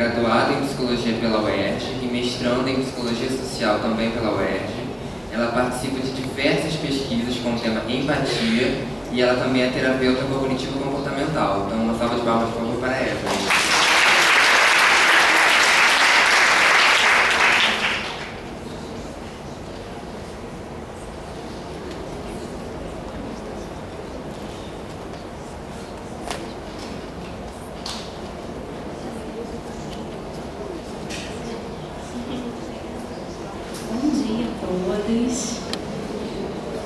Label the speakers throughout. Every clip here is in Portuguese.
Speaker 1: graduada em Psicologia pela UERJ e mestranda em Psicologia Social também pela UERJ. Ela participa de diversas pesquisas com o tema empatia e ela também é terapeuta cognitivo-comportamental. Então, uma salva de palmas, por favor, para ela.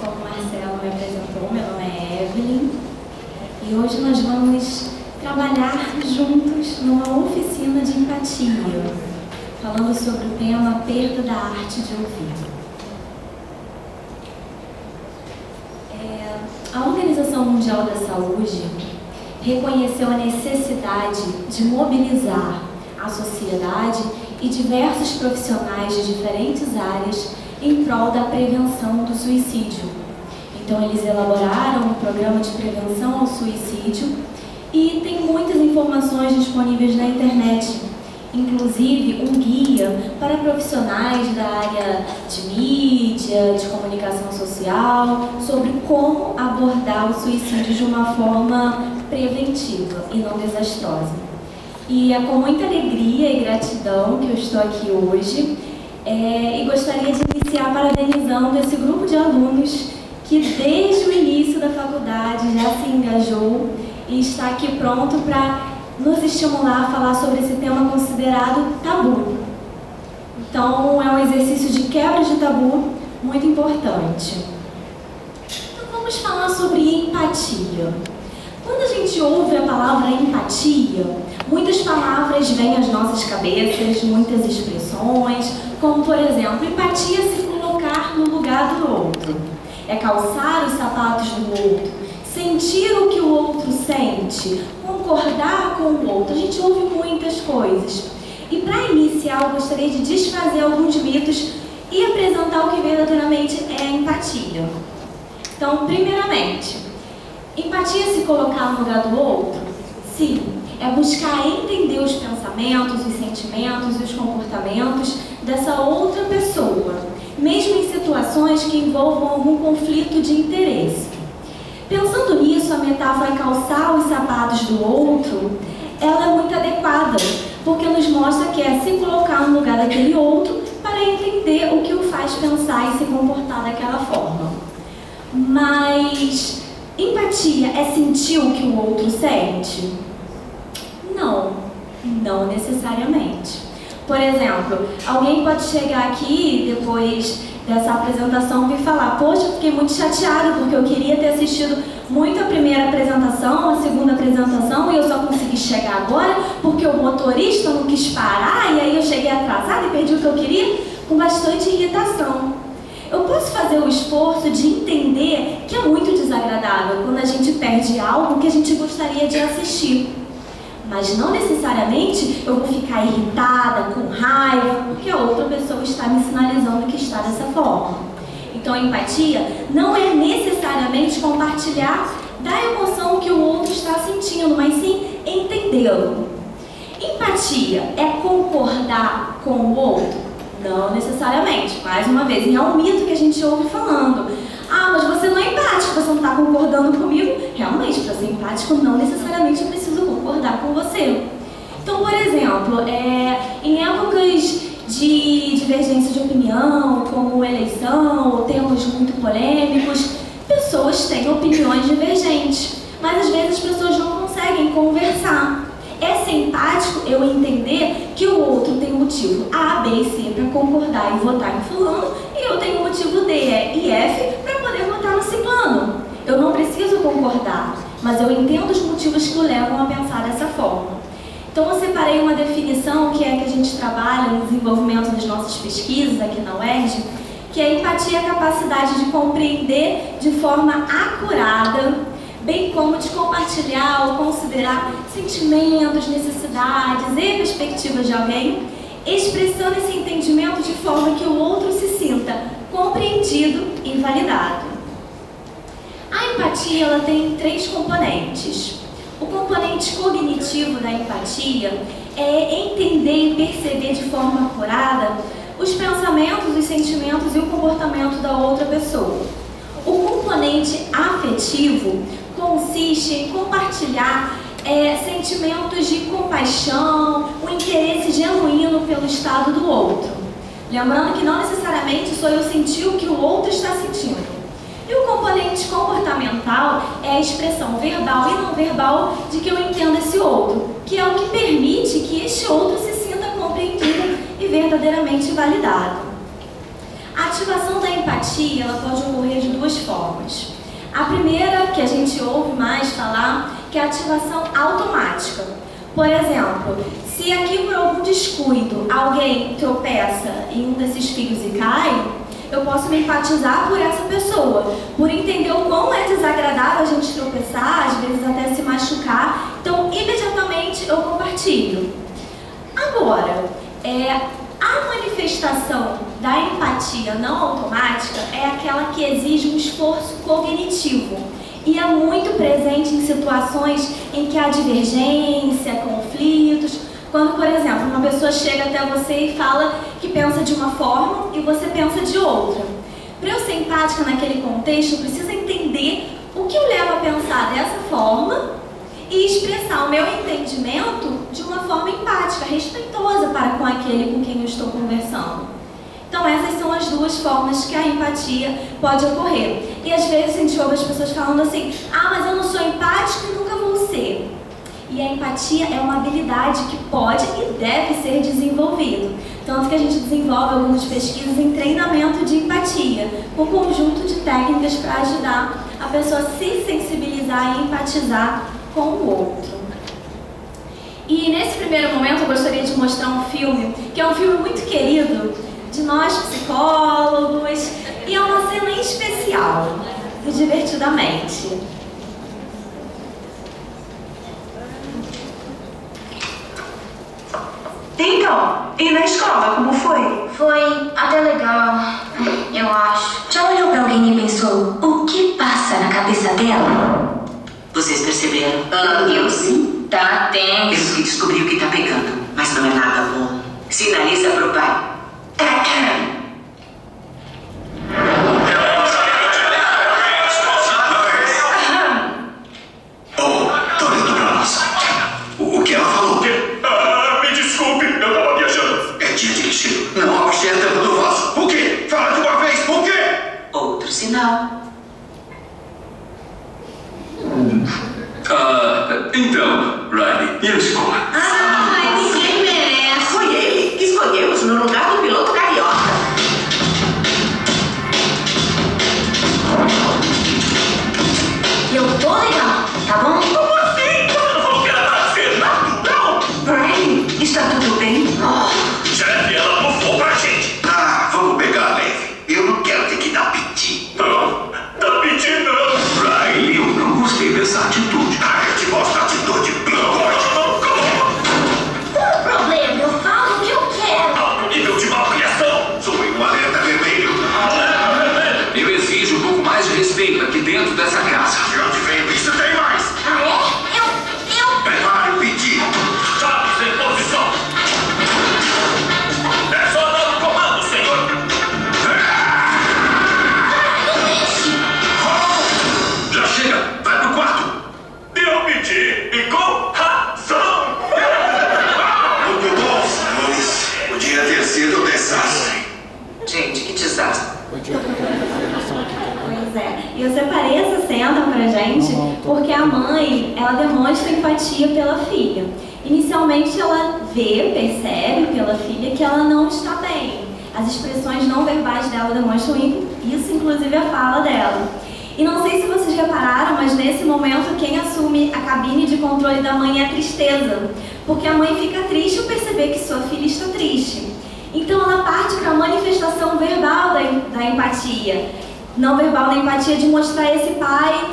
Speaker 2: Como o Marcelo me apresentou, meu nome é Evelyn e hoje nós vamos trabalhar juntos numa oficina de empatia, falando sobre o tema perda da arte de ouvir. A Organização Mundial da Saúde reconheceu a necessidade de mobilizar a sociedade e diversos profissionais de diferentes áreas em prol da prevenção do suicídio. Então, eles elaboraram um programa de prevenção ao suicídio e tem muitas informações disponíveis na internet, inclusive um guia para profissionais da área de mídia, de comunicação social, sobre como abordar o suicídio de uma forma preventiva e não desastrosa. E é com muita alegria e gratidão que eu estou aqui hoje e gostaria de iniciar parabenizando esse grupo de alunos que desde o início da faculdade já se engajou e está aqui pronto para nos estimular a falar sobre esse tema considerado tabu. Então, é um exercício de quebra de tabu muito importante. Então, vamos falar sobre empatia. Quando a gente ouve a palavra empatia, muitas palavras vêm às nossas cabeças, muitas expressões, como, por exemplo, empatia é se colocar no lugar do outro, é calçar os sapatos do outro, sentir o que o outro sente, concordar com o outro. A gente ouve muitas coisas. E para iniciar, eu gostaria de desfazer alguns mitos e apresentar o que verdadeiramente é a empatia. Então, primeiramente, empatia é se colocar no lugar do outro? Sim, é buscar entender os pensamentos, os sentimentos e os comportamentos dessa outra pessoa, mesmo em situações que envolvam algum conflito de interesse. Pensando nisso, a metáfora calçar os sapatos do outro, ela é muito adequada, porque nos mostra que é se colocar no lugar daquele outro para entender o que o faz pensar e se comportar daquela forma. Mas empatia é sentir o que o outro sente? Não necessariamente. Por exemplo, alguém pode chegar aqui depois dessa apresentação e falar: poxa, eu fiquei muito chateada porque eu queria ter assistido muito a primeira apresentação, a segunda apresentação, e eu só consegui chegar agora porque o motorista não quis parar e aí eu cheguei atrasada e perdi o que eu queria, com bastante irritação. Eu posso fazer o esforço de entender que é muito desagradável quando a gente perde algo que a gente gostaria de assistir. Mas não necessariamente eu vou ficar irritada, com raiva, porque a outra pessoa está me sinalizando que está dessa forma. Então, a empatia não é necessariamente compartilhar da emoção que o outro está sentindo, mas sim entendê-lo. Empatia é concordar com o outro? Não necessariamente. Mais uma vez, e é um mito que a gente ouve falando: ah, mas você não é empático, você não está concordando comigo. Realmente, para ser empático, não necessariamente eu preciso concordar com você. Então, por exemplo, em épocas de divergência de opinião, como eleição, ou temas muito polêmicos, pessoas têm opiniões divergentes, mas às vezes as pessoas não conseguem conversar. É ser empático eu entender que o outro tem motivo A, B e C para concordar e votar em fulano, e eu tenho motivo D, E e F para poder votar no ciclano. Eu não preciso concordar, mas eu entendo os motivos que o levam a pensar dessa forma. Então eu separei uma definição que é que a gente trabalha no desenvolvimento das nossas pesquisas aqui na UERJ, que a empatia é a capacidade de compreender de forma acurada, bem como de compartilhar ou considerar sentimentos, necessidades e perspectivas de alguém, expressando esse entendimento de forma que o outro se sinta compreendido e validado. A empatia ela tem 3 componentes. O componente cognitivo da empatia entender e perceber de forma acurada os pensamentos, os sentimentos e o comportamento da outra pessoa. O componente afetivo consiste em compartilhar sentimentos de compaixão, o interesse genuíno pelo estado do outro. Lembrando que não necessariamente sou eu sentir o que o outro está sentindo. E o componente comportamental é a expressão verbal e não verbal de que eu entendo esse outro, que é o que permite que este outro se sinta compreendido e verdadeiramente validado. A ativação da empatia ela pode ocorrer de duas formas. A primeira, que a gente ouve mais falar, que é a ativação automática. Por exemplo, se aqui por algum descuido alguém tropeça em um desses fios e cai, eu posso me empatizar por essa pessoa, por entender o quão é desagradável a gente tropeçar, às vezes até se machucar, então imediatamente eu compartilho. Agora, a manifestação da empatia não automática é aquela que exige um esforço cognitivo e é muito presente em situações em que há divergência, conflitos. Quando, por exemplo, uma pessoa chega até você e fala que pensa de uma forma e você pensa de outra. Para eu ser empática naquele contexto, eu preciso entender o que o leva a pensar dessa forma e expressar o meu entendimento de uma forma empática, respeitosa para com aquele com quem eu estou conversando. Então essas são as duas formas que a empatia pode ocorrer. E às vezes a gente ouve as pessoas falando assim, mas eu não sou empático e nunca vou ser. E a empatia é uma habilidade que pode e deve ser desenvolvida. Tanto que a gente desenvolve algumas pesquisas em treinamento de empatia, com um conjunto de técnicas para ajudar a pessoa a se sensibilizar e empatizar com o outro. E nesse primeiro momento eu gostaria de mostrar um filme, que é um filme muito querido, de nós psicólogos, e é uma cena especial, do Divertidamente.
Speaker 3: Então, e na escola, como foi?
Speaker 4: Foi até legal, eu acho.
Speaker 3: Já olhou pra alguém e pensou, o que passa na cabeça dela?
Speaker 5: Vocês perceberam?
Speaker 4: Eu sim. Tá tenso.
Speaker 5: Temos que descobrir o que tá pegando, mas não é nada bom. Sinaliza pro pai.
Speaker 6: Tô pra nossa. O que ela falou? Me desculpe, eu tava viajando. É dia de lixo. Não há cheia dentro do vaso. O quê? Fala de uma vez, o quê?
Speaker 5: Outro sinal.
Speaker 6: Então, Riley, e a escola?
Speaker 4: Ninguém merece.
Speaker 5: Foi ele que escolhemos no lugar do piloto carioca.
Speaker 4: Eu tô legal, tá bom?
Speaker 6: Como assim? Você não falou que ela tá ser natural?
Speaker 3: Brian, está tudo bem?
Speaker 6: Chefe, ela bufou pra gente. Vamos pegar leve. Eu não quero ter que dar piti. Não, dá piti não. Riley, eu não gostei dessa atitude. Eu te mostro a atitude. Não,
Speaker 4: Qual o problema? Eu falo o que eu quero.
Speaker 6: alto nível de malcriação. Sou um alerta vermelho.
Speaker 7: Eu exijo um pouco mais de respeito aqui dentro dessa casa.
Speaker 6: De onde veio isso? Tem mais.
Speaker 4: Eu...
Speaker 6: Prepare o piti. Chaves em posição. É só dar o comando, senhor. Já chega. Vai pro quarto. Eu pedi e com razão. Muito bom, senhores. Podia ter sido um desastre.
Speaker 5: Gente, que desastre.
Speaker 2: Pois é, e eu separei essa cena pra gente porque a mãe, ela demonstra empatia pela filha. Inicialmente ela percebe pela filha que ela não está bem. As expressões não verbais dela demonstram isso, inclusive a fala dela. E não sei se vocês repararam, mas nesse momento quem assume a cabine de controle da mãe é a tristeza. Porque a mãe fica triste ao perceber que sua filha está triste. Então ela parte para a manifestação verbal da empatia. Não verbal da empatia de mostrar a esse pai,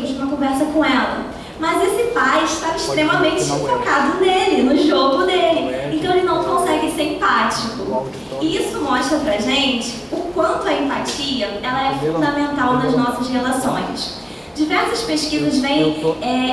Speaker 2: puxa uma conversa com ela. Mas esse pai estava extremamente focado nele, no jogo dele. Então ele não consegue ser empático. E isso mostra pra gente o quanto a empatia ela é fundamental nas nossas relações. Diversas pesquisas vêm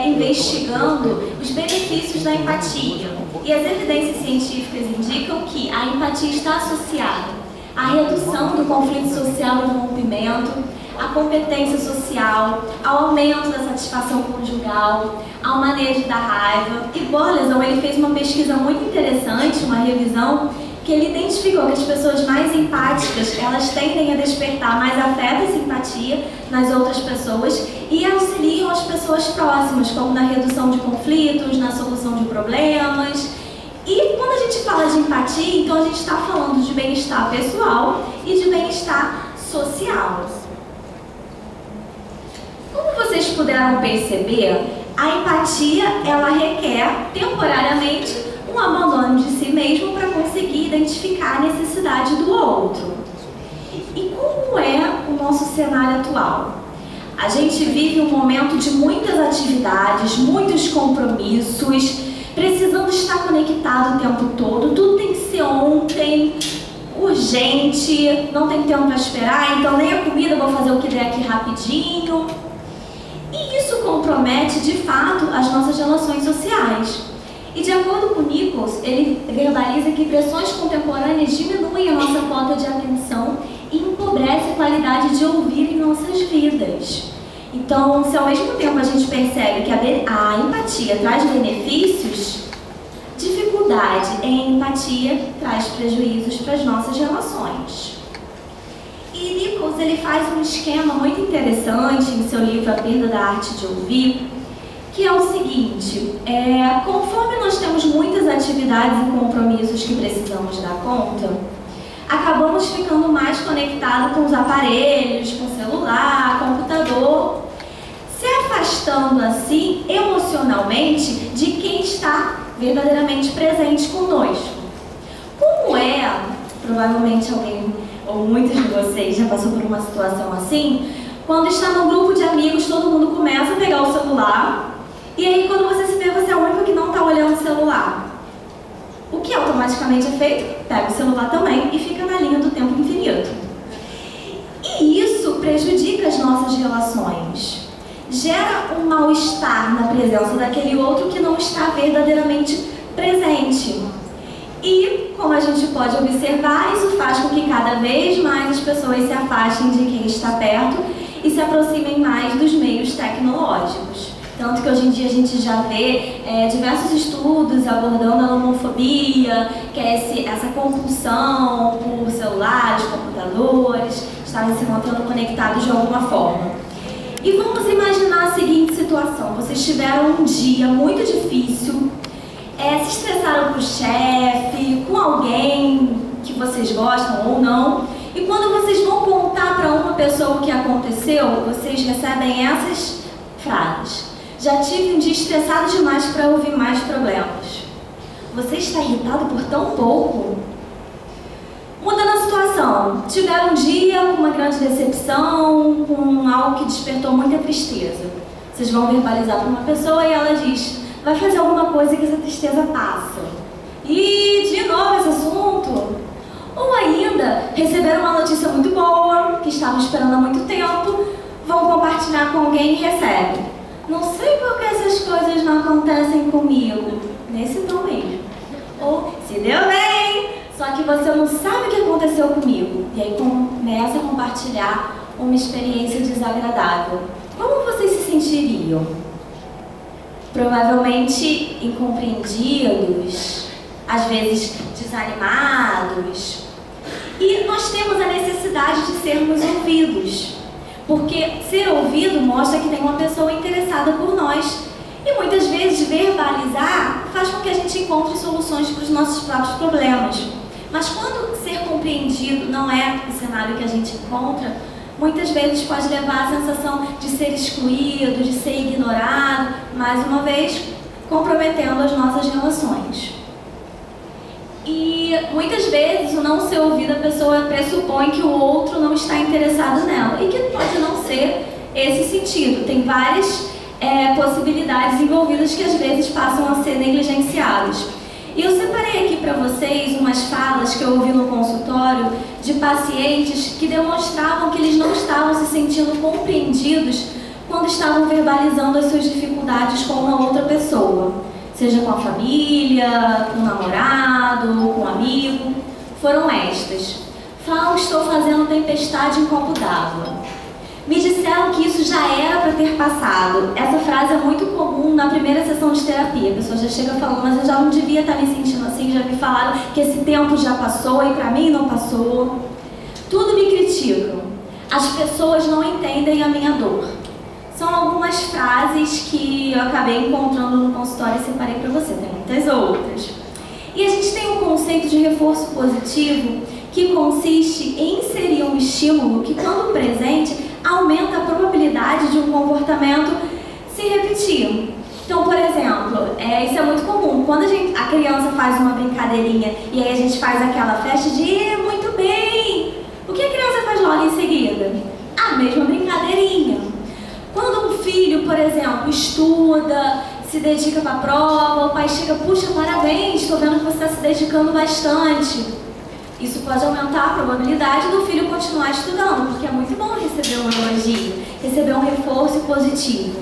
Speaker 2: investigando os benefícios da empatia. E as evidências científicas indicam que a empatia está associada à redução do conflito social e do rompimento, à competência social, ao aumento da satisfação conjugal, ao manejo da raiva. E Borleson, ele fez uma pesquisa muito interessante, uma revisão, que ele identificou que as pessoas mais empáticas, elas tendem a despertar mais afeto e simpatia nas outras pessoas e auxiliam as pessoas próximas, como na redução de conflitos, na solução de problemas. E quando a gente fala de empatia, então a gente está falando de bem-estar pessoal e de bem-estar social. Como vocês puderam perceber, a empatia, ela requer temporariamente um abandono de si mesmo para conseguir identificar a necessidade do outro. E como é o nosso cenário atual? A gente vive um momento de muitas atividades, muitos compromissos, precisando estar conectado o tempo todo, tudo tem que ser ontem, urgente, não tem tempo para esperar, então nem a comida eu vou fazer o que der aqui rapidinho. E isso compromete, de fato, as nossas relações sociais. E de acordo com Nichols, ele verbaliza que pressões contemporâneas diminuem a nossa cota de atenção e empobrece a qualidade de ouvir em nossas vidas. Então, se ao mesmo tempo a gente percebe que a empatia traz benefícios, dificuldade em empatia traz prejuízos para as nossas relações. E Nichols, ele faz um esquema muito interessante em seu livro A Perda da Arte de Ouvir, que é o seguinte: conforme nós temos muitas atividades e compromissos que precisamos dar conta, acabamos ficando mais conectados com os aparelhos, com o celular, computador, se afastando assim emocionalmente de quem está verdadeiramente presente conosco. Como provavelmente alguém ou muitos de vocês já passou por uma situação assim, quando está num grupo de amigos, todo mundo começa a pegar o celular, e aí quando você se vê, você é o único que não está olhando o celular. O que automaticamente é feito? Pega o celular também e fica na linha do tempo infinito. E isso prejudica as nossas relações. Gera um mal-estar na presença daquele outro que não está verdadeiramente presente. E, como a gente pode observar, isso faz com que cada vez mais as pessoas se afastem de quem está perto e se aproximem mais dos meios tecnológicos. Tanto que hoje em dia a gente já vê diversos estudos abordando a homofobia, que é essa compulsão por celulares, computadores, estarem se mantendo conectados de alguma forma. E vamos imaginar a seguinte situação: vocês tiveram um dia muito difícil, se estressaram com o chefe, com alguém que vocês gostam ou não, e quando vocês vão contar para uma pessoa o que aconteceu, vocês recebem essas frases: já tive um dia estressado demais para ouvir mais problemas. Você está irritado por tão pouco? Mudando a situação, tiveram um dia com uma grande decepção, com algo que despertou muita tristeza. Vocês vão verbalizar para uma pessoa e ela diz: vai fazer alguma coisa que essa tristeza passa. E de novo esse assunto. Ou ainda, receberam uma notícia muito boa, que estavam esperando há muito tempo, vão compartilhar com alguém e recebem: não sei por que essas coisas não acontecem comigo. Nesse tom mesmo. Ou, se deu bem, só que você não sabe o que aconteceu comigo. E aí começa a compartilhar uma experiência desagradável. Como vocês se sentiriam? Provavelmente incompreendidos, às vezes desanimados. E nós temos a necessidade de sermos ouvidos, porque ser ouvido mostra que tem uma pessoa interessada por nós. E muitas vezes verbalizar faz com que a gente encontre soluções para os nossos próprios problemas. Mas quando ser compreendido não é o cenário que a gente encontra, muitas vezes pode levar à sensação de ser excluído, de ser ignorado, mais uma vez comprometendo as nossas relações. E muitas vezes o não ser ouvido, a pessoa pressupõe que o outro não está interessado nela, e que pode não ser esse sentido. Tem várias possibilidades envolvidas que às vezes passam a ser negligenciadas. E eu separei aqui para vocês umas falas que eu ouvi no consultório de pacientes que demonstravam que eles não estavam se sentindo compreendidos quando estavam verbalizando as suas dificuldades com uma outra pessoa, seja com a família, com o namorado, com um amigo. Foram estas: Flau, estou fazendo tempestade em copo d'água. Me disseram que isso já era para ter passado. Essa frase é muito comum na primeira sessão de terapia. A pessoa já chega falando, mas eu já não devia estar me sentindo assim, já me falaram que esse tempo já passou e para mim não passou. Tudo me criticam. As pessoas não entendem a minha dor. São algumas frases que eu acabei encontrando no consultório e separei para você. Tem muitas outras. E a gente tem um conceito de reforço positivo que consiste em inserir um estímulo que, quando presente, aumenta a probabilidade de um comportamento se repetir. Então, por exemplo, isso é muito comum. Quando a criança faz uma brincadeirinha e aí a gente faz aquela festa de muito bem, o que a criança faz logo em seguida? A mesma brincadeirinha. Quando um filho, por exemplo, estuda, se dedica para a prova, o pai chega, puxa, parabéns, estou vendo que você está se dedicando bastante. Isso pode aumentar a probabilidade do filho continuar estudando, porque é muito bom receber um elogio, receber um reforço positivo.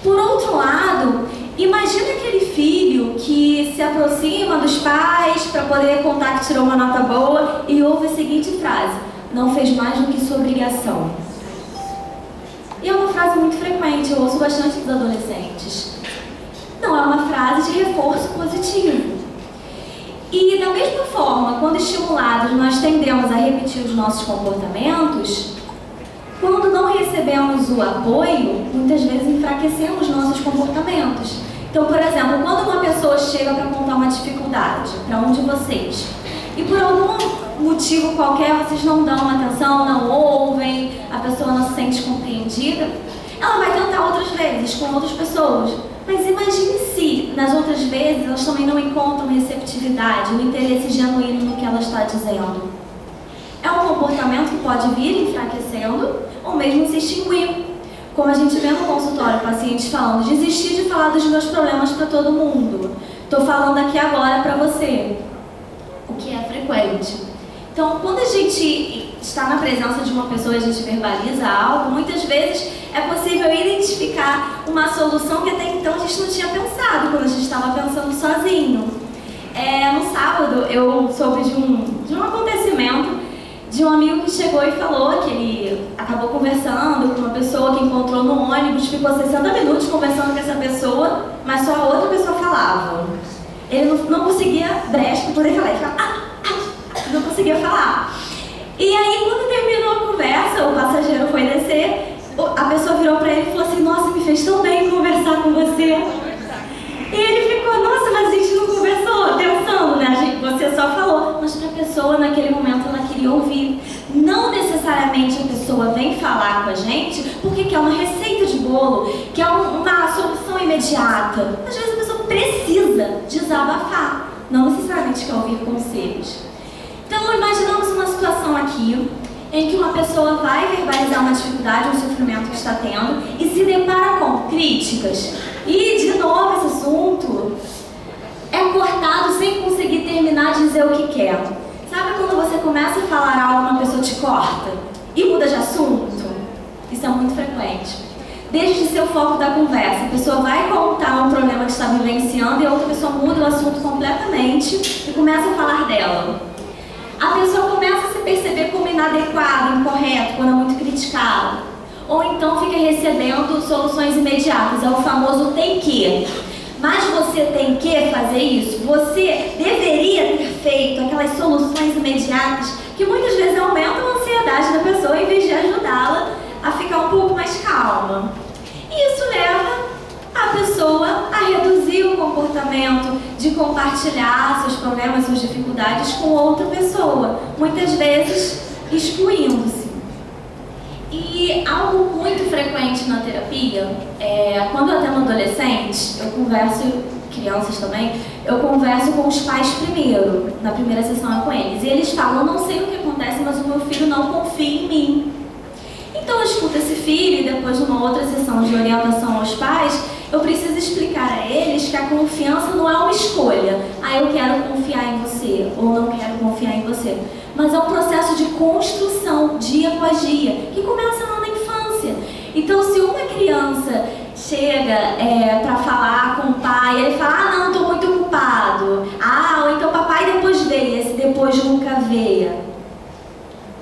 Speaker 2: Por outro lado, imagina aquele filho que se aproxima dos pais para poder contar que tirou uma nota boa e ouve a seguinte frase: não fez mais do que sua obrigação. E é uma frase muito frequente, eu ouço bastante dos adolescentes. Não é uma frase de reforço positivo. E da mesma forma, quando estimulados, nós tendemos a repetir os nossos comportamentos. Quando não recebemos o apoio, muitas vezes enfraquecemos nossos comportamentos. Então, por exemplo, quando uma pessoa chega para contar uma dificuldade para um de vocês, e por algum motivo qualquer vocês não dão atenção, não ouvem, a pessoa não se sente compreendida, ela vai tentar outras vezes com outras pessoas. Mas imagine se, nas outras vezes, elas também não encontram receptividade, um interesse genuíno no que ela está dizendo. É um comportamento que pode vir enfraquecendo ou mesmo se extinguir. Como a gente vê no consultório, pacientes falando, desistir de falar dos meus problemas para todo mundo. Estou falando aqui agora para você. O que é frequente. Então, quando a gente está na presença de uma pessoa e a gente verbaliza algo, muitas vezes é possível identificar uma solução que até então a gente não tinha pensado, quando a gente estava pensando sozinho. No sábado, eu soube de um acontecimento de um amigo que chegou e falou que ele acabou conversando com uma pessoa que encontrou no ônibus, ficou 60 minutos conversando com essa pessoa, mas só a outra pessoa falava. Ele não conseguia brecha para poder falar, ele ficava, não conseguia falar. E aí, quando terminou a conversa, o passageiro foi descer, a pessoa virou para ele e falou assim: nossa, me fez tão bem conversar com você. E ele ficou, nossa, mas a gente não conversou, pensando, né? Você só falou, mas para a pessoa naquele momento ela queria ouvir. Não necessariamente a pessoa vem falar com a gente porque quer uma receita de bolo, quer uma solução imediata. Às vezes a pessoa precisa desabafar, não necessariamente quer ouvir conselhos. Então, imaginamos uma situação aqui em que uma pessoa vai verbalizar uma dificuldade, um sofrimento que está tendo e se depara com críticas. E, de novo, esse assunto é cortado sem conseguir terminar de dizer o que quer. Sabe quando você começa a falar algo e uma pessoa te corta e muda de assunto? Isso é muito frequente. Deixe de ser o foco da conversa. A pessoa vai contar um problema que está vivenciando e a outra pessoa muda o assunto completamente e começa a falar dela. A pessoa começa a se perceber como inadequado, incorreto, quando é muito criticado. Ou então fica recebendo soluções imediatas, é o famoso tem que. Mas você tem que fazer isso? Você deveria ter feito aquelas soluções imediatas que muitas vezes aumentam a ansiedade da pessoa em vez de ajudá-la a ficar um pouco mais calma. E isso leva a pessoa a reduzir o comportamento de compartilhar seus problemas, suas dificuldades com outra pessoa, muitas vezes excluindo-se. E algo muito frequente na terapia, quando eu atendo adolescentes, eu converso, crianças também, eu converso com os pais primeiro, na primeira sessão é com eles. E eles falam, não sei o que acontece, mas o meu filho não confia em mim. Então eu escuto esse filho e depois de uma outra sessão de orientação aos pais, eu preciso explicar a eles que a confiança não é uma escolha. Eu quero confiar em você ou não quero confiar em você. Mas é um processo de construção, dia após dia, que começa lá na infância. Então, se uma criança chega para falar com o pai, ele fala, ah, não, estou muito ocupado. Ah, ou então papai depois veio, esse depois nunca veio.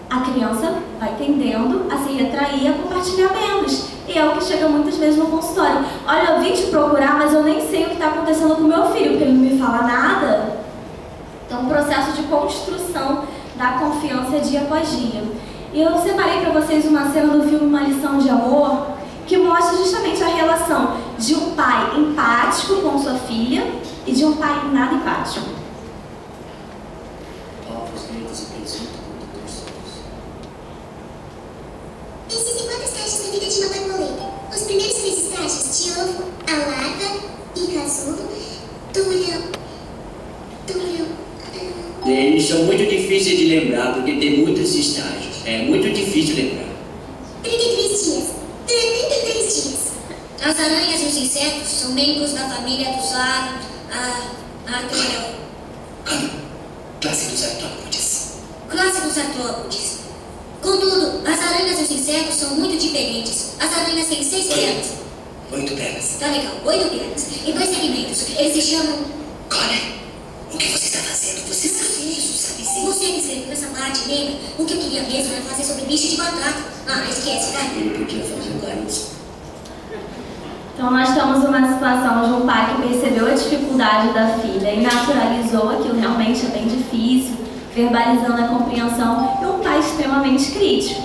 Speaker 2: A criança vai tendendo a se retrair, a compartilhar menos. E é o que chega muitas vezes no consultório. Olha, eu vim te procurar, mas eu nem sei o que está acontecendo com o meu filho, porque ele não me fala nada. Então, um processo de construção da confiança dia após dia. E eu separei para vocês uma cena do filme Uma Lição de Amor, que mostra justamente a relação de um pai empático com sua filha e de um pai nada empático.
Speaker 8: Existem 4 estágios na vida de uma borboleta. Os primeiros 3 estágios, de ovo a larva e casulo, duram...
Speaker 9: Eles são muito difíceis de lembrar, porque tem muitos estágios. É muito difícil lembrar.
Speaker 8: 33 dias. Durante 33 dias.
Speaker 4: As aranhas e os insetos são membros da família dos
Speaker 9: Classe dos artrópodes.
Speaker 4: Classe dos artrópodes. Contudo, as aranhas e os insetos são muito diferentes. As aranhas têm 6 pernas.
Speaker 9: 8 pernas.
Speaker 4: Tá legal, 8 pernas. E 2 segmentos. Eles se chamam...
Speaker 9: Connor, o que você está fazendo? Você sabe isso, sabe sim.
Speaker 4: Você me escreveu essa parte, lembra? O que eu queria mesmo era fazer sobre bicho de batata. Ah, esquece, vai.
Speaker 9: Ele podia fazer isso.
Speaker 2: Então, nós temos uma situação de um pai que percebeu a dificuldade da filha e naturalizou aquilo realmente é bem difícil, verbalizando a compreensão, e um pai extremamente crítico,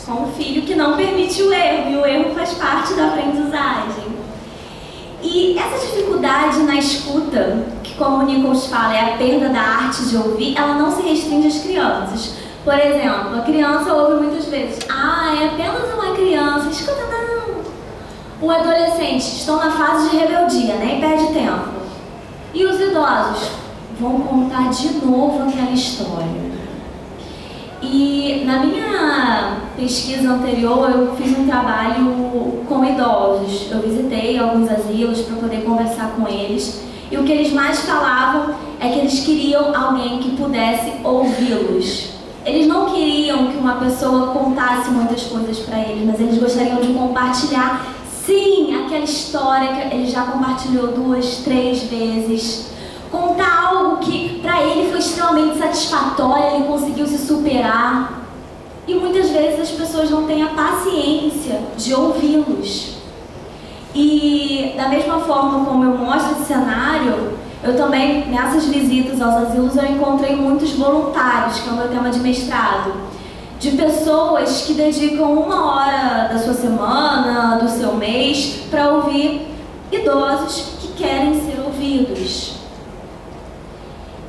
Speaker 2: com um filho que não permite o erro, e o erro faz parte da aprendizagem. E essa dificuldade na escuta, que como o Nichols fala, é a perda da arte de ouvir, ela não se restringe às crianças. Por exemplo, a criança ouve muitas vezes, ah, é apenas uma criança, escuta não. O adolescente, estão na fase de rebeldia, nem perde tempo. E os idosos vão contar de novo aquela história. E na minha pesquisa anterior, eu fiz um trabalho com idosos. Eu visitei alguns asilos para poder conversar com eles. E o que eles mais falavam é que eles queriam alguém que pudesse ouvi-los. Eles não queriam que uma pessoa contasse muitas coisas para eles, mas eles gostariam de compartilhar, sim, aquela história que ele já compartilhou 2, 3 vezes. Contar algo que para ele foi extremamente satisfatório, ele conseguiu se superar. E muitas vezes as pessoas não têm a paciência de ouvi-los. E da mesma forma como eu mostro esse cenário, eu também, nessas visitas aos asilos, eu encontrei muitos voluntários, que é o meu tema de mestrado, de pessoas que dedicam 1 hora da sua semana, do seu mês, para ouvir idosos que querem ser ouvidos.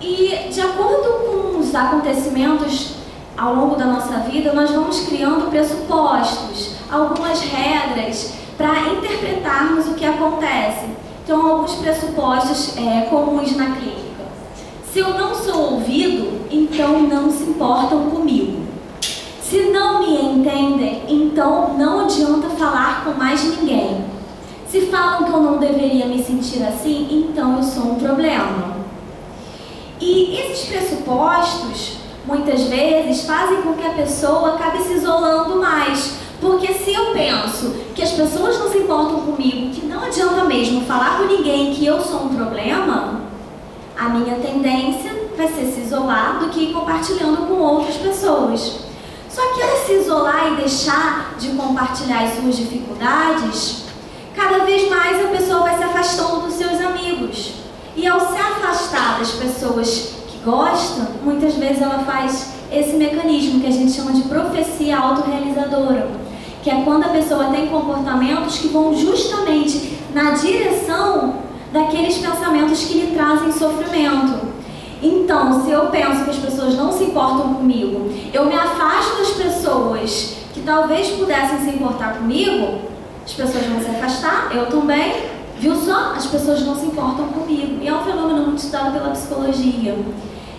Speaker 2: E de acordo com os acontecimentos ao longo da nossa vida, nós vamos criando pressupostos, algumas regras para interpretarmos o que acontece. Então, alguns pressupostos comuns na clínica. Se eu não sou ouvido, então não se importam comigo. Se não me entendem, então não adianta falar com mais ninguém. Se falam que eu não deveria me sentir assim, então eu sou um problema. E esses pressupostos, muitas vezes, fazem com que a pessoa acabe se isolando mais. Porque se eu penso que as pessoas não se importam comigo, que não adianta mesmo falar com ninguém que eu sou um problema, a minha tendência vai ser se isolar do que ir compartilhando com outras pessoas. Só que ao se isolar e deixar de compartilhar as suas dificuldades, cada vez mais a pessoa vai se afastando dos seus amigos. E ao se afastar das pessoas que gostam, muitas vezes ela faz esse mecanismo que a gente chama de profecia autorrealizadora, que é quando a pessoa tem comportamentos que vão justamente na direção daqueles pensamentos que lhe trazem sofrimento. Então, se eu penso que as pessoas não se importam comigo, eu me afasto das pessoas que talvez pudessem se importar comigo, as pessoas vão se afastar, eu também. Viu só? As pessoas não se importam comigo. E é um fenômeno muito estudado pela psicologia.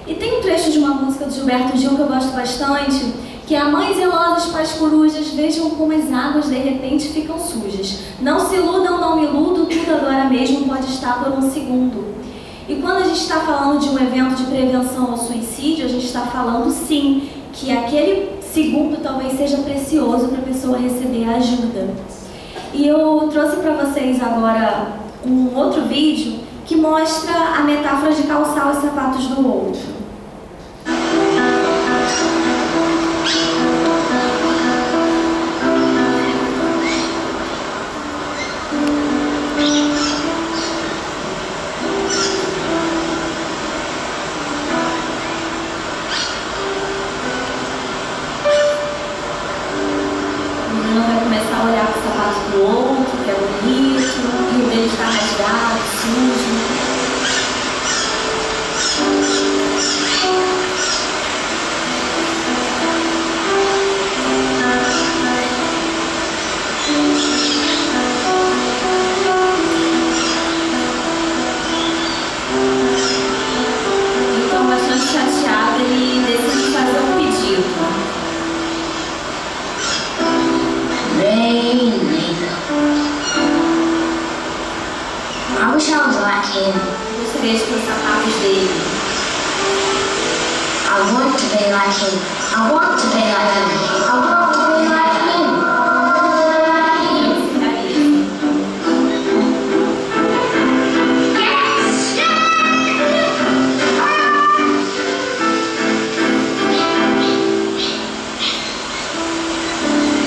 Speaker 2: E tem um trecho de uma música do Gilberto Gil que eu gosto bastante, que é: mães zelosas, pais corujas, vejam como as águas de repente ficam sujas. Não se iludam, não me iludo, tudo agora mesmo pode estar por um segundo. E quando a gente está falando de um evento de prevenção ao suicídio, a gente está falando sim que aquele Segundo, talvez seja precioso para a pessoa receber ajuda. E eu trouxe para vocês agora um outro vídeo que mostra a metáfora de calçar os sapatos do outro.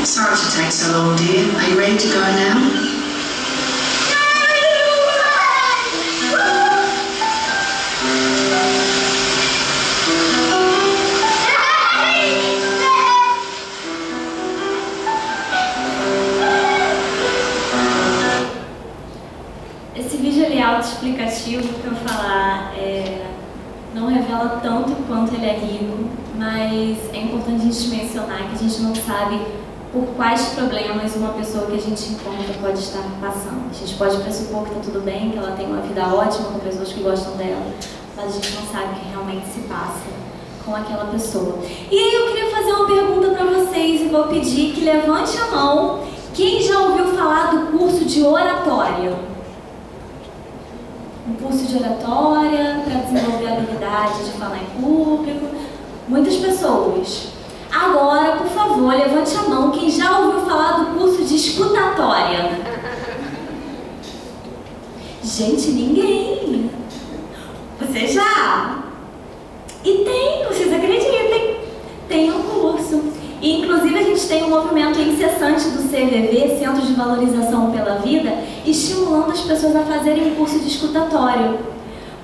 Speaker 5: Sorry to take so long, dear. Are you ready to go now?
Speaker 2: Esse vídeo ele é autoexplicativo, que eu falar, não revela tanto quanto ele é rico, mas é importante a gente mencionar que a gente não sabe por quais problemas uma pessoa que a gente encontra pode estar passando. A gente pode pressupor que está tudo bem, que ela tem uma vida ótima com pessoas que gostam dela, mas a gente não sabe o que realmente se passa com aquela pessoa. E aí eu queria fazer uma pergunta para vocês e vou pedir que levante a mão quem já ouviu falar do curso de oratória. Um curso de oratória para desenvolver a habilidade de falar em público. Muitas pessoas. Agora, por favor, levante a mão quem já ouviu falar do curso de escutatória. Gente, ninguém. Você já? E tem, vocês acreditem, tem um curso. E, inclusive, a gente tem um movimento incessante do CVV, Centro de Valorização pela Vida, estimulando as pessoas a fazerem um curso de escutatório.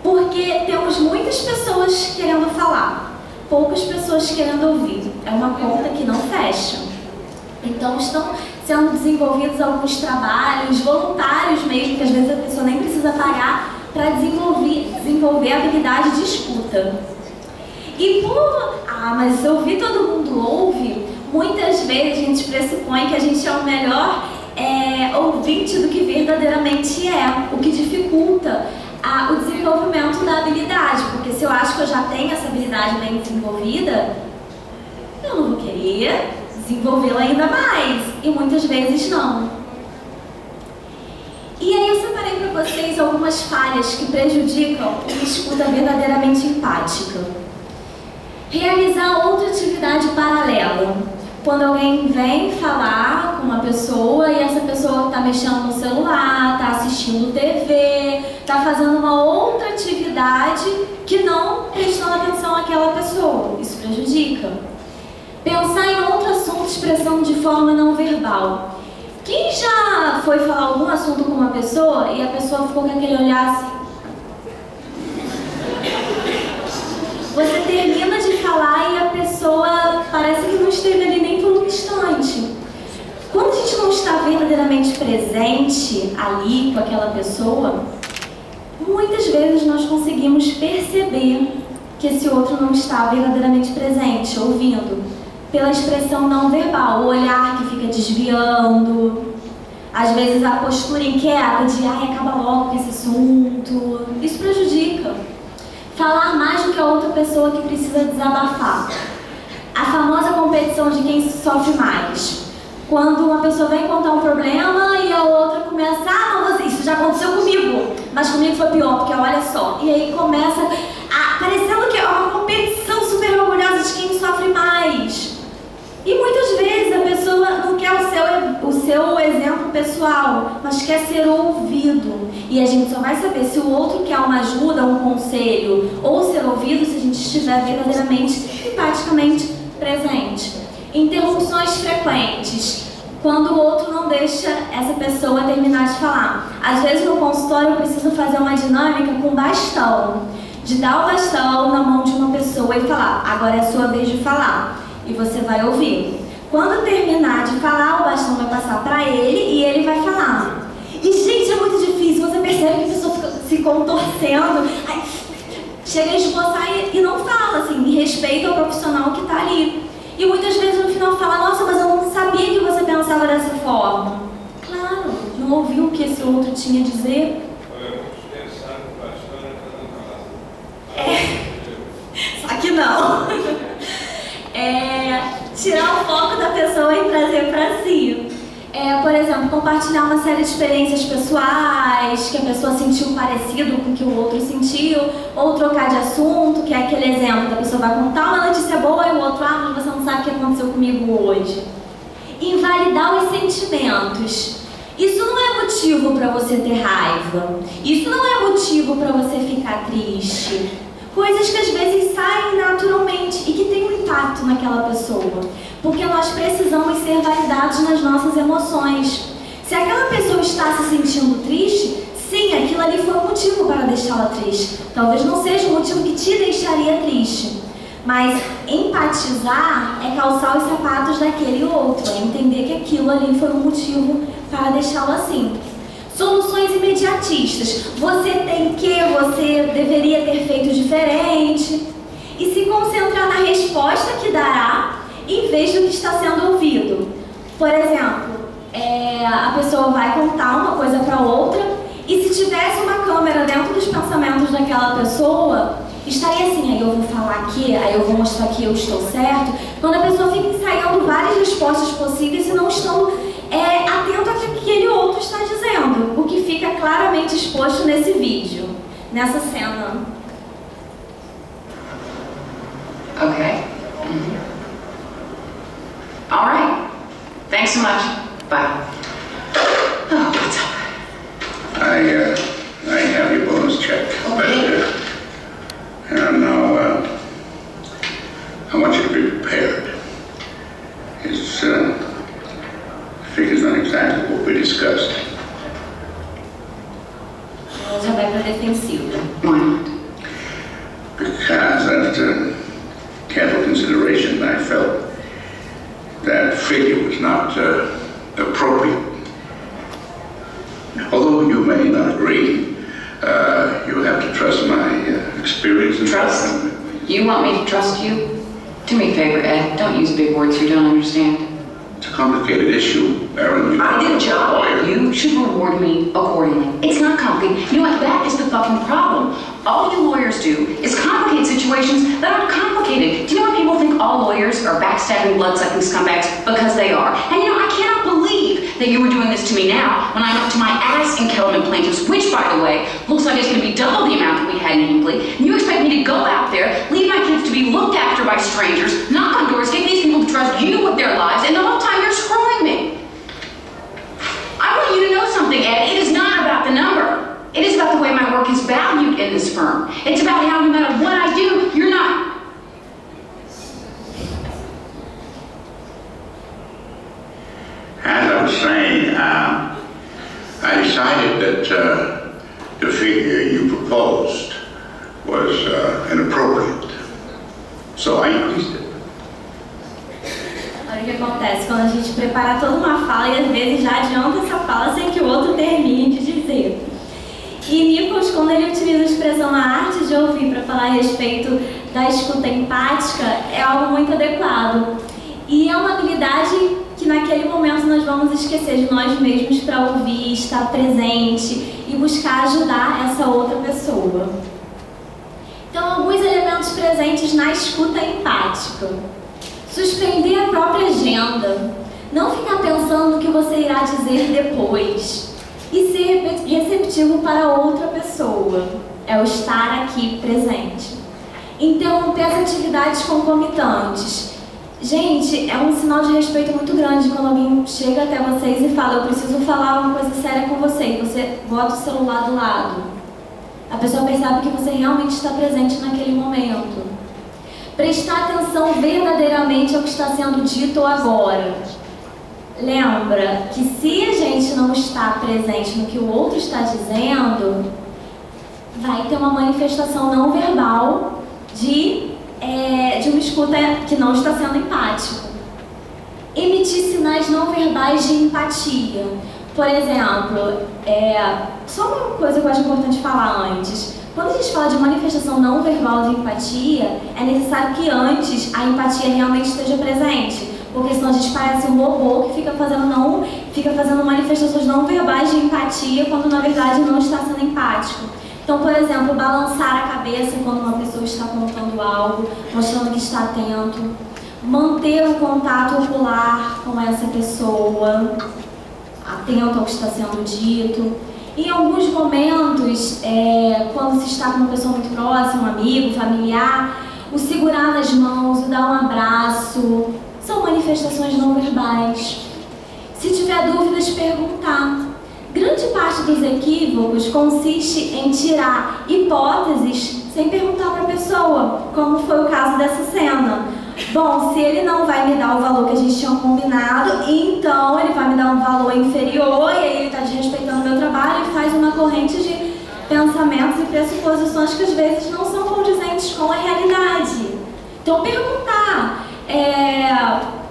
Speaker 2: Porque temos muitas pessoas querendo falar, poucas pessoas querendo ouvir. É uma conta que não fecha. Então, estão sendo desenvolvidos alguns trabalhos voluntários mesmo, que às vezes a pessoa nem precisa pagar, para desenvolver a habilidade de escuta. E mas ouvir todo mundo ouve, muitas vezes a gente pressupõe que a gente é o melhor ouvinte do que verdadeiramente é, o que dificulta o desenvolvimento da habilidade, porque se eu acho que eu já tenho essa habilidade bem desenvolvida, eu não vou querer desenvolvê-la ainda mais, e muitas vezes não. E aí eu separei para vocês algumas falhas que prejudicam uma escuta verdadeiramente empática. Realizar outra atividade paralela. Quando alguém vem falar com uma pessoa e essa pessoa está mexendo no celular, está assistindo TV, está fazendo uma outra atividade que não prestando atenção àquela pessoa. Isso prejudica. Pensar em outro assunto expressando de forma não verbal. Quem já foi falar algum assunto com uma pessoa e a pessoa ficou com aquele olhar assim? Você termina de falar e a pessoa parece que não esteve ali nem por um instante. Quando a gente não está verdadeiramente presente ali com aquela pessoa, muitas vezes nós conseguimos perceber que esse outro não está verdadeiramente presente, ouvindo, pela expressão não verbal, o olhar que fica desviando, às vezes a postura inquieta de acaba logo com esse assunto. Isso prejudica. Falar mais do que a outra pessoa que precisa desabafar. A famosa competição de quem sofre mais. Quando uma pessoa vem contar um problema e a outra começa, não, isso já aconteceu comigo, mas comigo foi pior, porque olha só. E aí começa parecendo que é uma competição super orgulhosa de quem sofre mais. quer ser ouvido. E a gente só vai saber se o outro quer uma ajuda, um conselho ou ser ouvido se a gente estiver verdadeiramente, empaticamente presente. Interrupções frequentes, quando o outro não deixa essa pessoa terminar de falar. Às vezes no consultório eu preciso fazer uma dinâmica com bastão, de dar o bastão na mão de uma pessoa e falar, agora é a sua vez de falar, e você vai ouvir. Quando terminar de falar, o bastão vai passar para ele e ele vai falar. E gente, é muito difícil, você percebe que a pessoa fica se contorcendo, aí, chega a esboçar e não fala, assim, e respeita o profissional que está ali. E muitas vezes no final fala, nossa, mas eu não sabia que você pensava dessa forma. Claro, não ouviu o que esse outro tinha a dizer. Só que não. Tirar o foco da pessoa e trazer para si. Por exemplo, compartilhar uma série de experiências pessoais, que a pessoa sentiu parecido com o que o outro sentiu, ou trocar de assunto, que é aquele exemplo da pessoa vai contar uma notícia boa e o outro, mas você não sabe o que aconteceu comigo hoje. Invalidar os sentimentos. Isso não é motivo para você ter raiva. Isso não é motivo para você ficar triste. Coisas que às vezes saem naturalmente e que têm um impacto naquela pessoa. Porque nós precisamos ser validados nas nossas emoções. Se aquela pessoa está se sentindo triste, sim, aquilo ali foi um motivo para deixá-la triste. Talvez não seja um motivo que te deixaria triste. Mas empatizar é calçar os sapatos daquele outro, é entender que aquilo ali foi um motivo para deixá-lo assim. Soluções imediatistas. Você tem que, você deveria ter feito diferente. E se concentrar na resposta que dará, em vez do que está sendo ouvido. Por exemplo, a pessoa vai contar uma coisa para outra e se tivesse uma câmera dentro dos pensamentos daquela pessoa, estaria assim, aí eu vou falar aqui, aí eu vou mostrar que eu estou certo. Quando a pessoa fica ensaiando várias respostas possíveis e não estão atento ao que aquele outro está dizendo, o que fica claramente exposto nesse vídeo, nessa cena.
Speaker 10: Okay. All right. Thanks so much. Bye. Oh, what's up?
Speaker 6: I have your bonus check.
Speaker 10: Okay.
Speaker 6: And now, I want you to be prepared. His figures on exactly what we discussed.
Speaker 2: Ela já vai para defensiva.
Speaker 10: Why not?
Speaker 6: Because after careful consideration, I felt that figure was not appropriate. Although you may not agree, you have to trust my experience and
Speaker 10: Trust? You want me to trust you? Do me a favor, Ed. Don't use big words you don't understand.
Speaker 6: It's a complicated issue, Aaron.
Speaker 10: I did a job. You should reward me accordingly. It's not complicated. You know what? That is the fucking problem. All you lawyers do is complicate situations that aren't complicated. Do you know why people think all lawyers are backstabbing, blood-sucking scumbags? Because they are. And you know, I cannot believe that you were doing this to me now when I'm up to my ass in Kellerman plaintiffs, which, by the way, looks like it's going to be double the amount that we had in Hinkley. And you expect me to go out there, leave my kids to be looked after by strangers, knock on doors, get these people to trust you with their lives, and the whole time you're screwing me. I want you to know something, Ed. It is not about the number. It is about the way my work is valued in this firm. It's about how no matter what I do, you're not...
Speaker 6: As I was saying, I decided that the figure you proposed was inappropriate. So I increased it.
Speaker 2: Olha o que acontece quando a gente prepara toda uma fala e às vezes já adianta essa fala sem que o outro termine de dizer. E Nichols, quando ele utiliza a expressão a arte de ouvir para falar a respeito da escuta empática, é algo muito adequado. E é uma habilidade que naquele momento nós vamos esquecer de nós mesmos para ouvir, estar presente e buscar ajudar essa outra pessoa. Então, alguns elementos presentes na escuta empática. Suspender a própria agenda. Não ficar pensando no que você irá dizer depois. E ser receptivo para outra pessoa. É o estar aqui presente. Interromper as atividades concomitantes. Gente, é um sinal de respeito muito grande quando alguém chega até vocês e fala: eu preciso falar uma coisa séria com você, e você bota o celular do lado. A pessoa percebe que você realmente está presente naquele momento. Prestar atenção verdadeiramente ao que está sendo dito agora. Lembra que se a gente não está presente no que o outro está dizendo, vai ter uma manifestação não verbal de uma escuta que não está sendo empático. Emitir sinais não verbais de empatia. Por exemplo, só uma coisa que eu acho importante falar antes. Quando a gente fala de manifestação não verbal de empatia, é necessário que antes a empatia realmente esteja presente. Porque senão a gente parece um robô que fica fazendo manifestações não verbais de empatia quando na verdade não está sendo empático. Então, por exemplo, balançar a cabeça quando uma pessoa está contando algo, mostrando que está atento. Manter o contato ocular com essa pessoa, atento ao que está sendo dito. Em alguns momentos, quando se está com uma pessoa muito próxima, um amigo, familiar, o segurar nas mãos, o dar um abraço, são manifestações não verbais. Se tiver dúvidas, perguntar. Grande parte dos equívocos consiste em tirar hipóteses sem perguntar para a pessoa, como foi o caso dessa cena. Bom, se ele não vai me dar o valor que a gente tinha combinado, então ele vai me dar um valor inferior e aí ele está desrespeitando o meu trabalho e faz uma corrente de pensamentos e pressuposições que às vezes não são condizentes com a realidade. Então, perguntar.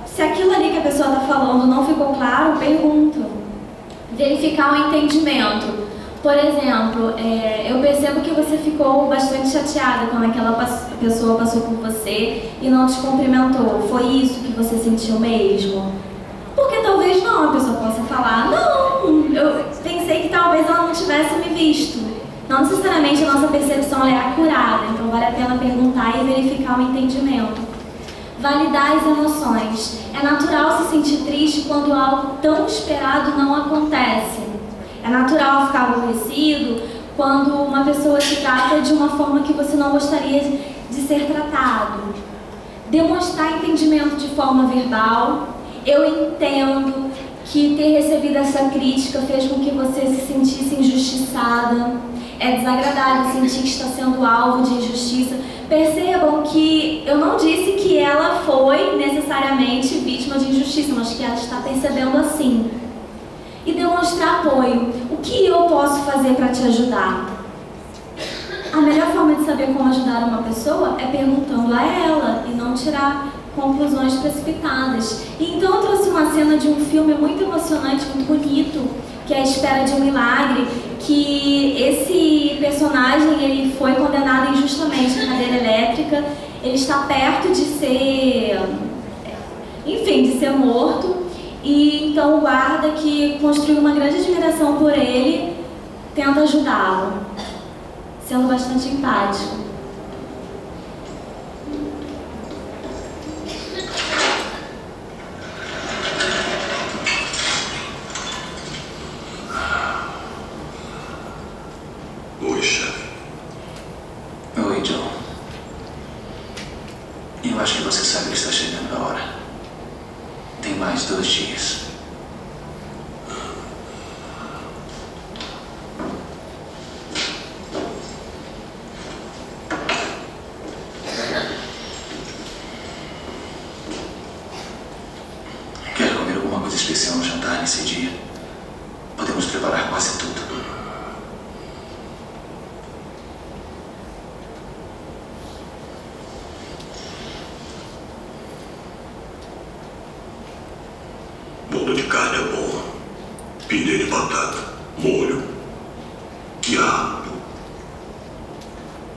Speaker 2: Se aquilo ali que a pessoa está falando não ficou claro, pergunta. Verificar o entendimento. Por exemplo, eu percebo que você ficou bastante chateada quando aquela pessoa passou por você e não te cumprimentou. Foi isso que você sentiu mesmo? Porque talvez não, a pessoa possa falar: não, eu pensei que talvez ela não tivesse me visto. Não necessariamente a nossa percepção é acurada, então vale a pena perguntar e verificar o entendimento. Validar as emoções. É natural se sentir triste quando algo tão esperado não acontece. É natural ficar aborrecido quando uma pessoa te trata de uma forma que você não gostaria de ser tratado. Demonstrar entendimento de forma verbal. Eu entendo que ter recebido essa crítica fez com que você se sentisse injustiçada. É desagradável sentir que está sendo alvo de injustiça. Percebam que eu não disse que ela foi necessariamente vítima de injustiça, mas que ela está percebendo assim. E demonstrar apoio. O que eu posso fazer para te ajudar? A melhor forma de saber como ajudar uma pessoa é perguntando a ela e não tirar conclusões precipitadas. E então eu trouxe uma cena de um filme muito emocionante, muito bonito, que é A Espera de um Milagre, que esse personagem ele foi condenado injustamente à cadeira elétrica, ele está perto de ser, de ser morto, e então o guarda que construiu uma grande admiração por ele tenta ajudá-lo, sendo bastante empático.
Speaker 6: Oi, chefe.
Speaker 7: Oi, John. Eu acho que você sabe que está chegando a hora. Tem mais 2 dias. Quer comer alguma coisa especial no jantar nesse dia? Podemos preparar quase tudo.
Speaker 6: Bolo de carne é bom. Pilha de batata, molho, quiabo.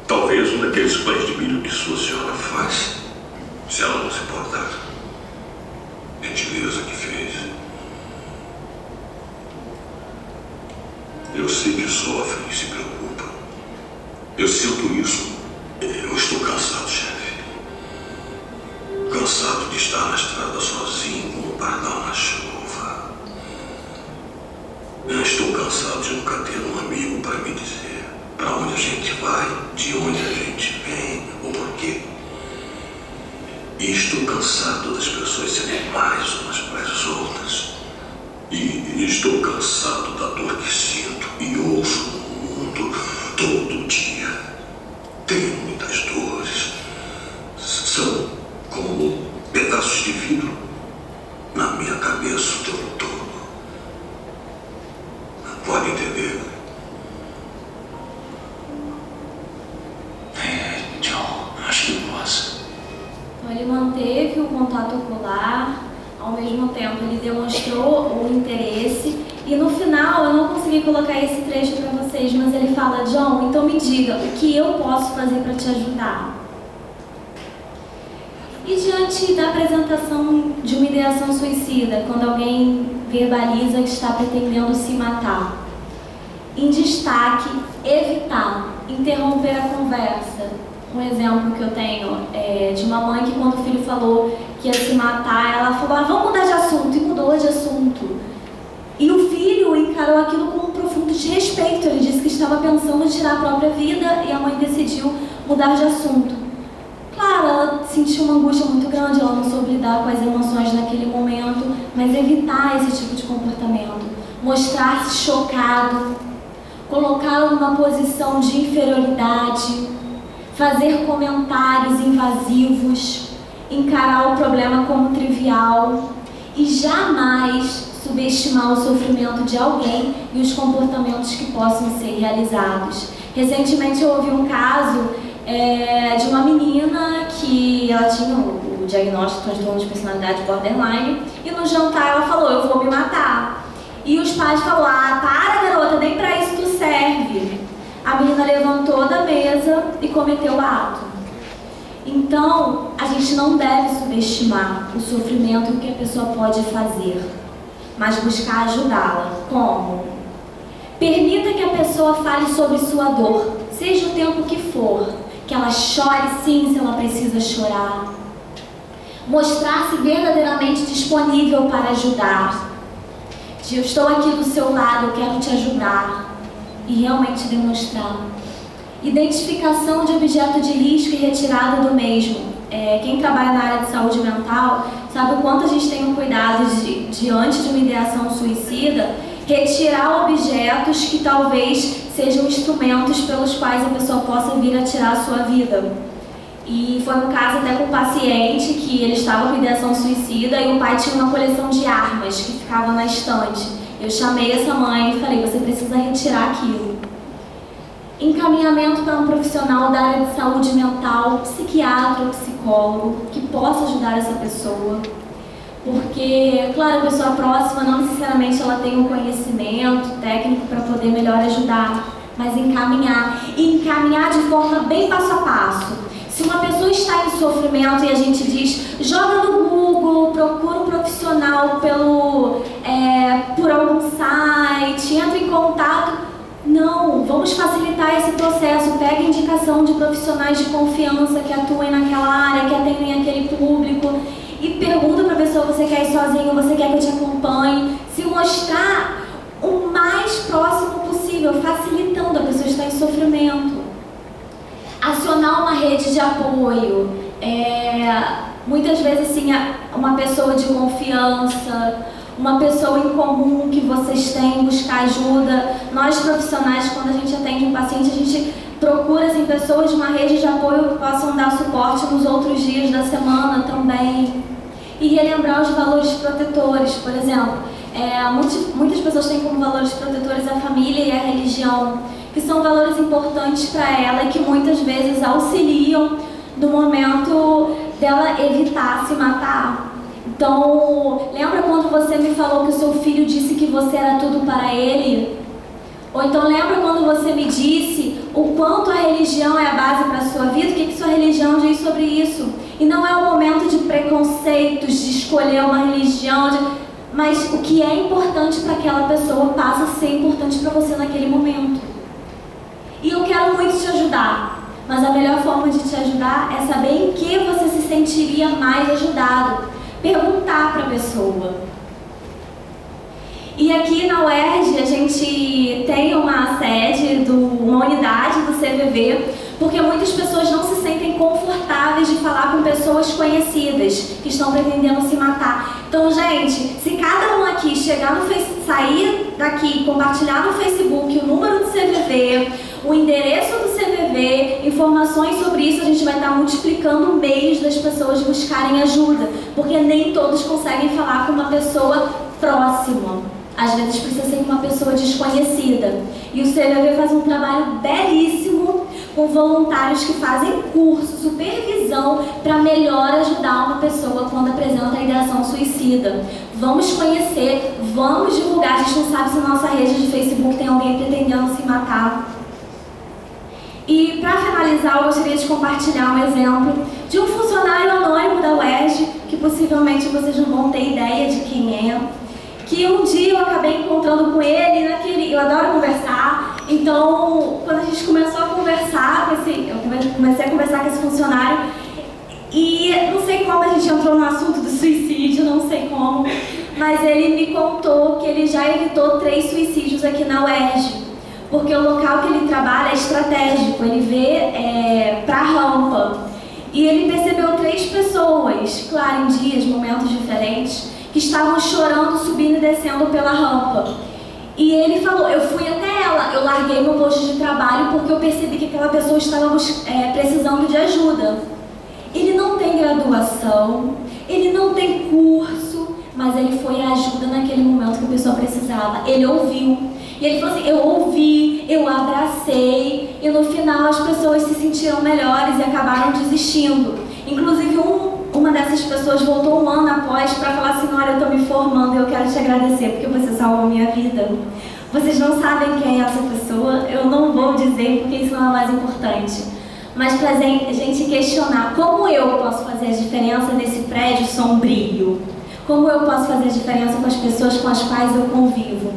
Speaker 6: Talvez um daqueles pães de milho que sua senhora faz, se ela não se importar. Gentileza que fez. Eu sei que sofre e se preocupa. Eu sinto isso. Eu estou cansado, chefe. Cansado de estar na estrada sozinho, com um pardal na chuva. Eu estou cansado de nunca ter um amigo para me dizer para onde a gente vai, de onde a gente vem ou por quê. E estou cansado das pessoas serem mais umas para as outras. E estou cansado da dor que sinto e ouço no mundo todo dia. Tenho muitas dores. São como pedaços de vidro na minha cabeça o tempo todo. Pode entender? John, acho que posso.
Speaker 2: Ele manteve o contato ocular, ao mesmo tempo ele demonstrou o interesse e no final, eu não consegui colocar esse trecho para vocês, mas ele fala: John, então me diga, o que eu posso fazer para te ajudar? E diante da apresentação de uma ideação suicida, quando alguém verbaliza que está pretendendo se matar, em destaque, evitar, interromper a conversa. Um exemplo que eu tenho é de uma mãe que, quando o filho falou que ia se matar, ela falou: vamos mudar de assunto, e mudou de assunto. E o filho encarou aquilo com um profundo desrespeito. Ele disse que estava pensando em tirar a própria vida e a mãe decidiu mudar de assunto. Claro, ela sentiu uma angústia muito grande, ela não soube lidar com as emoções naquele momento, mas evitar esse tipo de comportamento, mostrar-se chocado, colocá-lo numa posição de inferioridade, fazer comentários invasivos, encarar o problema como trivial e jamais subestimar o sofrimento de alguém e os comportamentos que possam ser realizados. Recentemente eu ouvi um caso de uma menina que ela tinha o diagnóstico de transtorno de personalidade borderline e no jantar ela falou: eu vou me matar. E os pais falaram: para, garota, nem pra isso tu serve. A menina levantou da mesa e cometeu o ato. Então, a gente não deve subestimar o sofrimento e o que a pessoa pode fazer, mas buscar ajudá-la. Como? Permita que a pessoa fale sobre sua dor, seja o tempo que for, que ela chore sim se ela precisa chorar. Mostrar-se verdadeiramente disponível para ajudar. Eu estou aqui do seu lado, eu quero te ajudar. E realmente demonstrar. Identificação de objeto de risco e retirada do mesmo. Quem trabalha na área de saúde mental sabe o quanto a gente tem um cuidado diante de uma ideação suicida, retirar objetos que talvez sejam instrumentos pelos quais a pessoa possa vir a tirar a sua vida. E foi um caso até com um paciente que ele estava com ideação suicida e o pai tinha uma coleção de armas que ficava na estante. Eu chamei essa mãe e falei: você precisa retirar aquilo. Encaminhamento para um profissional da área de saúde mental, psiquiatra ou psicólogo, que possa ajudar essa pessoa. Porque, claro, a pessoa próxima não necessariamente ela tem um conhecimento técnico para poder melhor ajudar, mas encaminhar. E encaminhar de forma bem passo a passo. Se uma pessoa está em sofrimento e a gente diz: joga no Google, procura um profissional por algum site, entra em contato. Não, vamos facilitar esse processo. Pega indicação de profissionais de confiança que atuem naquela área, que atendem aquele público e pergunta para a pessoa: você quer ir sozinho, você quer que eu te acompanhe? Se mostrar o mais próximo possível, facilitando. A pessoa está em sofrimento. Acionar uma rede de apoio, muitas vezes assim, uma pessoa de confiança, uma pessoa em comum que vocês têm, buscar ajuda. Nós profissionais, quando a gente atende um paciente, a gente procura assim, pessoas de uma rede de apoio que possam dar suporte nos outros dias da semana também. E relembrar os valores protetores, por exemplo, muitas pessoas têm como valores protetores a família e a religião, que são valores importantes para ela e que muitas vezes auxiliam no momento dela evitar se matar. Então, lembra quando você me falou que o seu filho disse que você era tudo para ele? Ou então lembra quando você me disse o quanto a religião é a base para a sua vida? O que sua religião diz sobre isso? E não é um momento de preconceitos, de escolher uma religião, mas o que é importante para aquela pessoa passa a ser importante para você naquele momento. E eu quero muito te ajudar, mas a melhor forma de te ajudar é saber em que você se sentiria mais ajudado. Perguntar para a pessoa. E aqui na UERJ a gente tem uma sede, uma unidade do CVV porque muitas pessoas não se sentem confortáveis de falar com pessoas conhecidas que estão pretendendo se matar. Então, gente, se cada um aqui chegar no sair daqui, compartilhar no Facebook o número do CVV, o endereço do CVV, informações sobre isso, a gente vai estar multiplicando meios das pessoas buscarem ajuda, porque nem todos conseguem falar com uma pessoa próxima. Às vezes precisa ser uma pessoa desconhecida. E o CVV faz um trabalho belíssimo com voluntários que fazem curso, supervisão para melhor ajudar uma pessoa quando apresenta a ideação suicida. Vamos conhecer, vamos divulgar. A gente não sabe se na nossa rede de Facebook tem alguém pretendendo se matar. E para finalizar, eu gostaria de compartilhar um exemplo de um funcionário anônimo da UERJ, que possivelmente vocês não vão ter ideia de quem é, que um dia eu acabei encontrando com ele, eu adoro conversar, então quando a gente começou a conversar eu comecei a conversar com esse funcionário e não sei como a gente entrou no assunto do suicídio, não sei como, mas ele me contou que ele já evitou 3 suicídios aqui na UERJ, porque o local que ele trabalha é estratégico, ele vê para a rampa, e ele percebeu 3 pessoas, claro, em dias, momentos diferentes, que estavam chorando, subindo e descendo pela rampa. E ele falou, eu fui até ela, eu larguei meu posto de trabalho porque eu percebi que aquela pessoa estava precisando de ajuda. Ele não tem graduação, ele não tem curso, mas ele foi a ajuda naquele momento que a pessoa precisava. Ele ouviu. E ele falou assim, eu ouvi, eu abracei, e no final as pessoas se sentiram melhores e acabaram desistindo. Inclusive uma dessas pessoas voltou um ano após para falar assim, olha, eu estou me formando e eu quero te agradecer porque você salvou minha vida. Vocês não sabem quem é essa pessoa, eu não vou dizer porque isso não é mais importante. Mas para a gente questionar como eu posso fazer a diferença nesse prédio sombrio, como eu posso fazer a diferença com as pessoas com as quais eu convivo.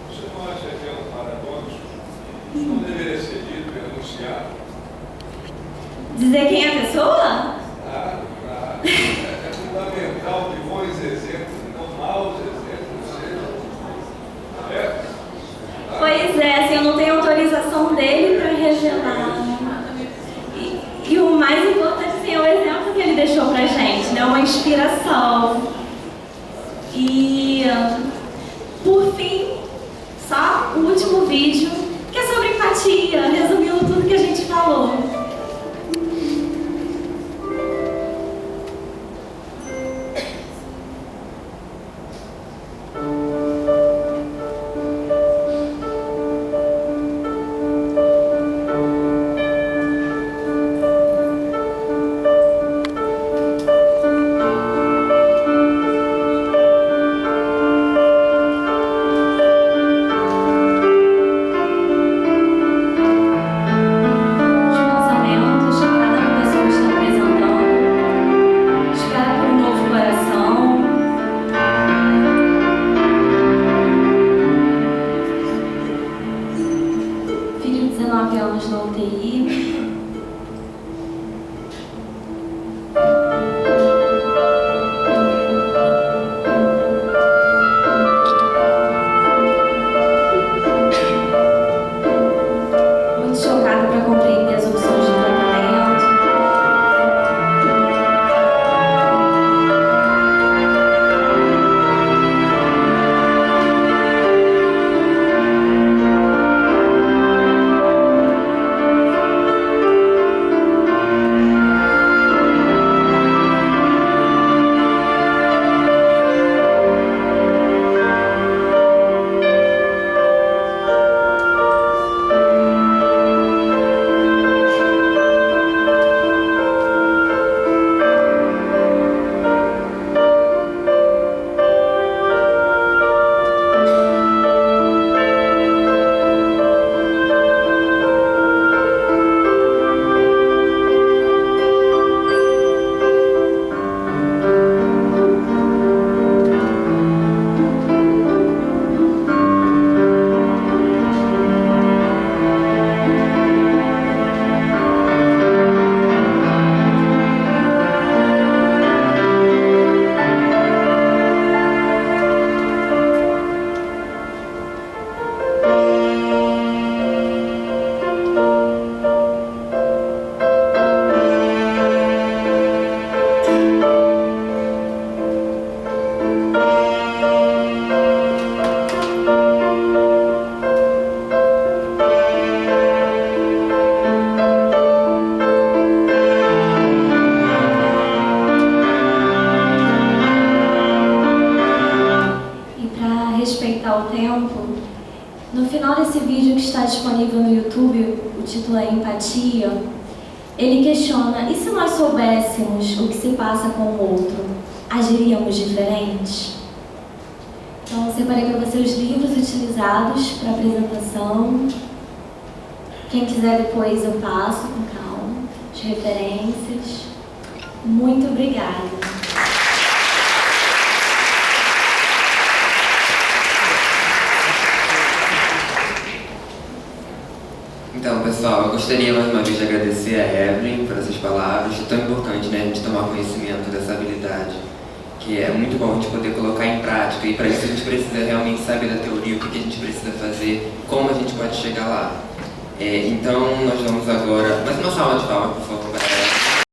Speaker 11: Você não acha que é um paradoxo? Não deveria ser dito e anunciado?
Speaker 2: Dizer quem é a pessoa?
Speaker 11: É fundamental que bons exemplos, não maus exemplos, sejam abertos.
Speaker 2: Pois é, assim, eu não tenho autorização dele para revelar. E o mais importante assim, é o exemplo que ele deixou pra gente, né? Uma inspiração. E, por fim, só o último vídeo, que é sobre empatia, resumindo tudo que a gente falou. desse vídeo que está disponível no YouTube, o título é Empatia, ele questiona: e se nós soubéssemos o que se passa com o outro, agiríamos diferente? Então, eu separei para você os livros utilizados para a apresentação. Quem quiser depois eu passo com calma, as referências. Muito obrigada.
Speaker 1: Então, pessoal, eu gostaria mais uma vez de agradecer a Evelyn por essas palavras. É tão importante, né, a gente tomar conhecimento dessa habilidade, que é muito bom a gente poder colocar em prática, e para isso a gente precisa realmente saber da teoria, o que a gente precisa fazer, como a gente pode chegar lá. Então, nós vamos agora... Mais uma salva de palmas, por favor.